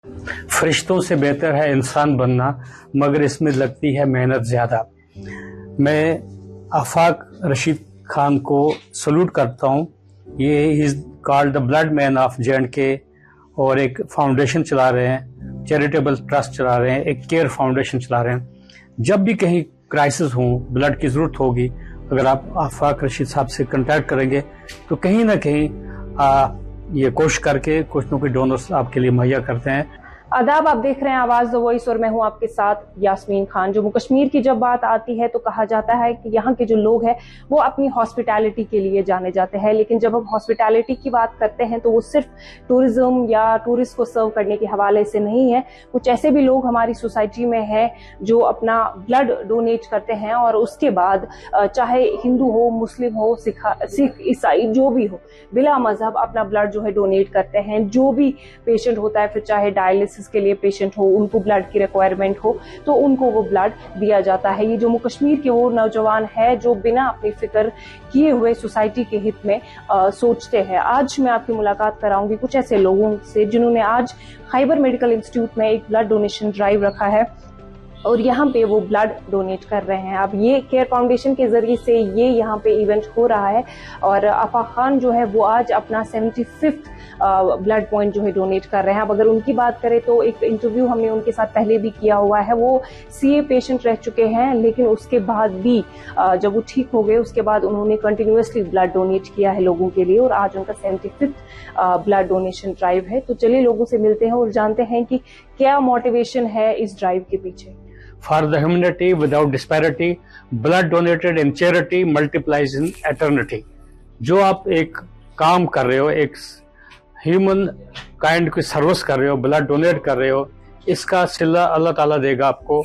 فرشتوں سے بہتر ہے انسان بننا، مگر اس میں لگتی ہے محنت زیادہ۔ میں آفاق رشید خان کو سلوٹ کرتا ہوں۔ یہ is called the blood man of JNK، اور ایک فاؤنڈیشن چلا رہے ہیں، چیریٹیبل ٹرسٹ چلا رہے ہیں، ایک کیئر فاؤنڈیشن چلا رہے ہیں۔ جب بھی کہیں کرائسس ہوں، بلڈ کی ضرورت ہوگی، اگر آپ آفاق رشید صاحب سے کنٹیکٹ کریں گے تو کہیں نہ کہیں یہ کوشش کر کے کچھ نہ کچھ ڈونرز آپ کے لیے مہیا کرتے ہیں۔ آداب، آپ دیکھ رہے ہیں آواز دا وائس اور میں ہوں آپ کے ساتھ یاسمین خان۔ جموں کشمیر کی جب بات آتی ہے تو کہا جاتا ہے کہ یہاں کے جو لوگ ہیں وہ اپنی ہاسپٹیلٹی کے لیے جانے جاتے ہیں، لیکن جب ہم ہاسپٹیلٹی کی بات کرتے ہیں تو وہ صرف ٹورزم یا ٹورسٹ کو سرو کرنے کے حوالے سے نہیں ہے۔ کچھ ایسے بھی لوگ ہماری سوسائٹی میں ہیں جو اپنا بلڈ ڈونیٹ کرتے ہیں، اور اس کے بعد چاہے ہندو ہو، مسلم ہو، سکھ، عیسائی، جو بھی ہو، بلا مذہب اپنا بلڈ جو ہے ڈونیٹ کرتے ہیں۔ جو بھی پیشنٹ ہوتا ہے، پھر چاہے ڈائلسس کے لیے پیشنٹ ہو، ان کو بلڈ کی ریکوائرمنٹ ہو تو ان کو وہ بلڈ دیا جاتا ہے۔ یہ جموں کشمیر کے وہ نوجوان ہے جو بنا اپنی فکر کیے ہوئے سوسائٹی کے ہت میں سوچتے ہیں۔ آج میں آپ کی ملاقات کراؤں گی کچھ ایسے لوگوں سے جنہوں نے آج خیبر میڈیکل انسٹیٹیوٹ میں ایک بلڈ ڈونیشن ڈرائیو رکھا ہے، اور یہاں پہ وہ بلڈ ڈونیٹ کر رہے ہیں۔ اب یہ کیئر فاؤنڈیشن کے ذریعے سے یہ یہاں پہ ایونٹ ہو رہا ہے، اور آفاق خان جو ہے وہ آج اپنا 75th بلڈ پوائنٹ جو ہے ڈونیٹ کر رہے ہیں۔ اب اگر ان کی بات کریں تو ایک انٹرویو ہم نے ان کے ساتھ پہلے بھی کیا ہوا ہے۔ وہ CA پیشنٹ رہ چکے ہیں، لیکن اس کے بعد بھی جب وہ ٹھیک ہو گئے اس کے بعد انہوں نے کنٹینیوسلی بلڈ ڈونیٹ کیا ہے لوگوں کے لیے، اور آج ان کا 75th بلڈ ڈونیشن ڈرائیو ہے۔ تو چلیے لوگوں سے ملتے ہیں اور جانتے ہیں کہ کیا موٹیویشن ہے اس ڈرائیو کے پیچھے۔ For the humanity without disparity, blood donated in charity multiplies in eternity۔ جو آپ ایک کام کر رہے ہو، ایک ہیومن کائنڈ کی سروس کر رہے ہو، بلڈ ڈونیٹ کر رہے ہو، اس کا صلہ اللہ تعالیٰ دے گا آپ کو۔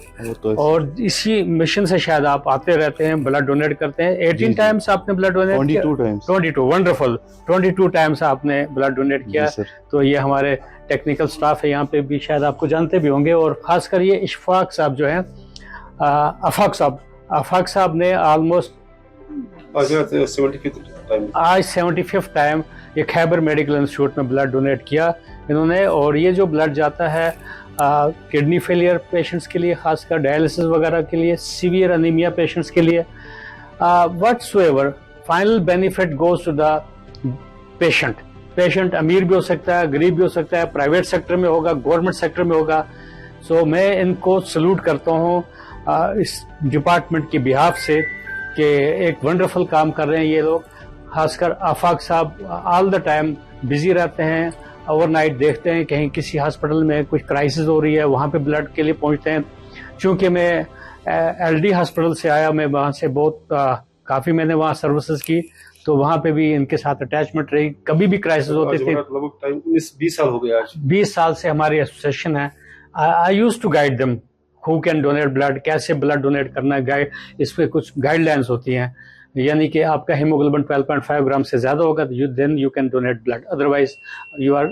اور اسی مشن سے شاید آپ آتے رہتے ہیں، بلڈ ڈونیٹ کرتے ہیں۔ 18 ٹائمز آپ نے بلڈ ڈونیٹ کیا؟ 22 ونڈرفل، 22 ٹائمز آپ نے بلڈ ڈونیٹ کیا۔ تو یہ ہمارے ٹیکنیکل سٹاف ہے یہاں پہ بھی، شاید آپ کو جانتے بھی ہوں گے، اور خاص کر یہ اشفاق صاحب جو ہیں، آفاق صاحب نے آلموسٹ آج 75th ٹائم یہ خیبر میڈیکل انسٹیٹیوٹ میں بلڈ ڈونیٹ کیا انہوں نے۔ اور یہ جو بلڈ جاتا ہے کڈنی فیلئر پیشنٹس کے لیے، خاص کر ڈائلسس وغیرہ کے لیے، سیویئر انیمیا پیشنٹس کے لیے، whatsoever final benefit goes to the patient. Patient امیر بھی ہو سکتا ہے، غریب بھی ہو سکتا ہے، پرائیویٹ سیکٹر میں ہوگا، گورنمنٹ سیکٹر میں ہوگا۔ سو میں ان کو سلوٹ کرتا ہوں اس ڈپارٹمنٹ کی بہاف سے کہ ایک ونڈرفل کام کر رہے ہیں یہ لوگ۔ خاص کر آفاق صاحب آل دا ٹائم بزی رہتے ہیں، اوور نائٹ دیکھتے ہیں کہیں کسی ہاسپٹل میں کچھ کرائسس ہو رہی ہے، وہاں پہ بلڈ کے لیے پہنچتے ہیں۔ چونکہ میں LD ہاسپٹل سے آیا، میں وہاں سے بہت کافی میں نے وہاں سروسز کی، تو وہاں پہ بھی ان کے ساتھ اٹیچمنٹ رہی۔ کبھی بھی کرائسس ہوتی تھی۔ 20 سال ہو گیا آج۔ 20 سال سے ہماری ایسوسیشن ہے۔ I used to guide them who can donate blood, کیسے بلڈ ڈونیٹ کرنا ہے، گائیڈ اس پہ کچھ گائیڈ لائنس ہوتی ہیں، یعنی کہ آپ کا ہیموگلوبن 12.5 گرام سے زیادہ ہوگا then you can donate blood, otherwise you are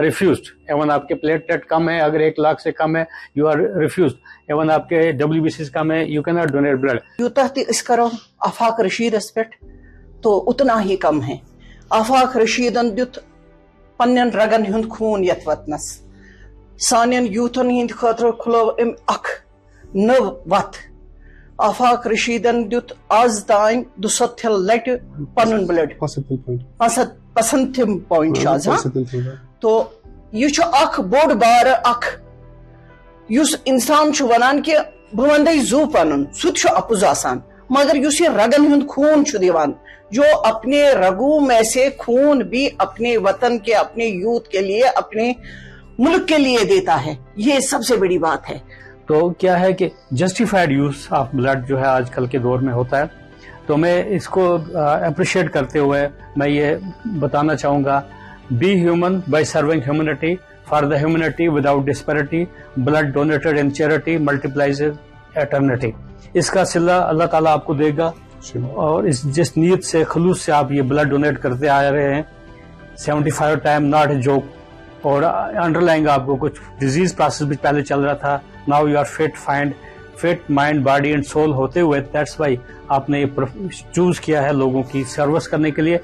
refused. Even آپ کے پلیٹلیٹ کم ہے، اگر 1 لاکھ سے کم ہے یو آر ریفیوزڈ۔ ایون آپ کے WBCs کم ہے، you can not donate blood. یوتاہ تہ اس کرو آفاق رشیدس پہ تو اتنا ہی کم ہے۔ آفاق رشیدن دیت پنن رگن ہند خون یت وطنس، سانین یوتھن ہند خاطر کھلو ام اخ نو وت۔ آفاق رشیدن دیت آز تائن 200 لٹ پنن بلڈ 75 پوائنٹ۔ تو یہ اخ بوڑ بار اخ یس انسان ونان کہ بہ وندے زو پنن، سہ اپز آسان، مگر اس یہ رگن ہند خون دیوان، جو اپنے رگوں میں سے خون بھی اپنے وطن کے، اپنے یوتھ کے لیے، اپنے ملک کے لیے دیتا ہے، یہ سب سے بڑی بات ہے۔ تو کیا ہے کہ جسٹیفائڈ یوز آف بلڈ جو ہے آج کل کے دور میں ہوتا ہے، تو میں اس کو اپریشیٹ کرتے ہوئے میں یہ بتانا چاہوں گا، be human by serving humanity, for the humanity without disparity, blood donated in charity multiplies eternity. اس کا صلہ اللہ تعالیٰ آپ کو دے گا، اور جس نیت سے، خلوص سے آپ یہ بلڈ ڈونیٹ کرتے آ رہے ہیں، 75 ٹائم ناٹ اے جوک۔ اور انڈر لائنگ آپ کو کچھ ڈیزیز پروسیس بھی پہلے چل رہا تھا، now you are fit mind body and soul ہوتے ہوئے، دیٹس وائی آپ نے یہ چوز کیا ہے لوگوں کی سروس کرنے کے لیے۔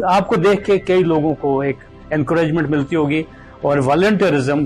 آپ کو دیکھ کے کئی لوگوں کو ایک انکریجمنٹ ملتی ہوگی، اور والنٹیرزم